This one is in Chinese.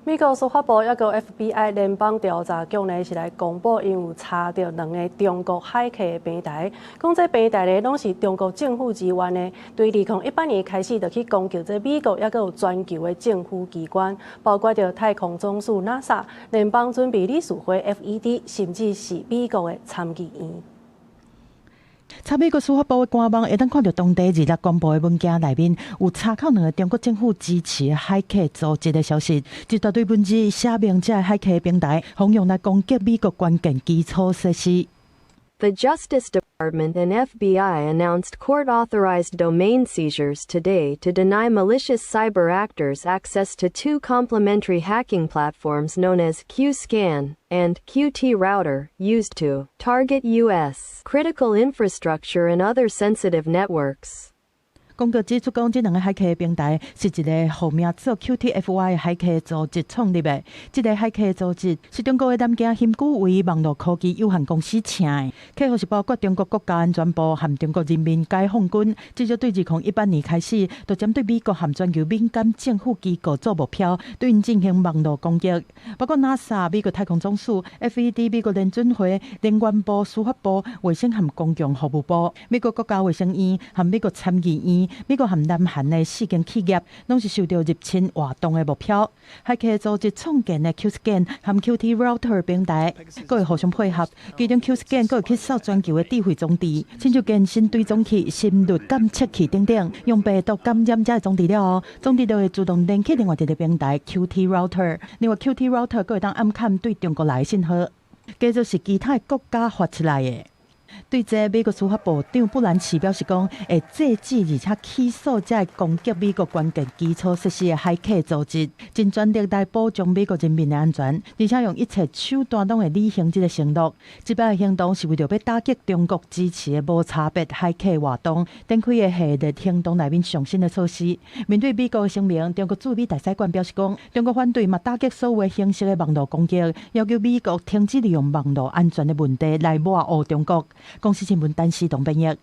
美國司法部抑個 FBI 聯邦調查局呢是來公布，因有查到2個中國海客的平台，講這平台呢攏是中國政府機關呢，對2018年開始就去攻擊這美國抑個有全球的政府機關，包括着太空總署 NASA、聯邦準備理事會 FED， 甚至是美國的參議院。查美國司法部的官網，會當看到當地日前公布的文件內面有查扣2個中國政府支持的海客組織的消息，一大堆文字寫明這海客平台攏用來攻擊美國關鍵基礎設施。The Justice Department and FBI announced court-authorized domain seizures today to deny malicious cyber actors access to 2 complementary hacking platforms known as QScan and QT-Router, used to target U.S. critical infrastructure and other sensitive networks. 公告指出，講這2個海客平台是一個號名做 QTFY 的海客組織創立的。這個海客組織是中國的南京新古為網絡科技有限公司請的，客戶是包括中國國家安全部和中國人民解放軍。至少對2018年開始，就針對美國和全球民間政府機構做目標，對因進行網絡攻擊，包括 NASA、美國太空總署、FED、美國聯準會、能源部、司法部、衛生和公共服務部、美國國家衛生院和美國參議院。美國和南韓的4間企業攏是受到入侵活動的目標。海客組織創建的 QScan 和 QT-Router 平台，佫會互相配合。其中 QScan 佫會去掃全球的智慧裝置，親像健身對撞器、心率監測器等等，用病毒感染這個裝置了後，裝置就會自動連起另外一個平台 QT-Router。另外 QT-Router 佫會當暗崁對中國來的信號，繼續是其他國家發出來的。對這，美國司法部長布蘭奇表示講，會制止而且起訴這攻擊美國關鍵基礎設施的海客組織，盡全力來保障美國人民的安全，而且用一切手段都會履行這個承諾。這擺的行動是為了要打擊中國支持的無差別海客活動，展開的系列行動內面上新的措施。面對美國的聲明，中國駐美大使館表示講，中國反對嘛打擊所有形式的網絡攻擊，要求美國停止利用網絡安全的問題來抹黑中國。公司新聞單視同編譯。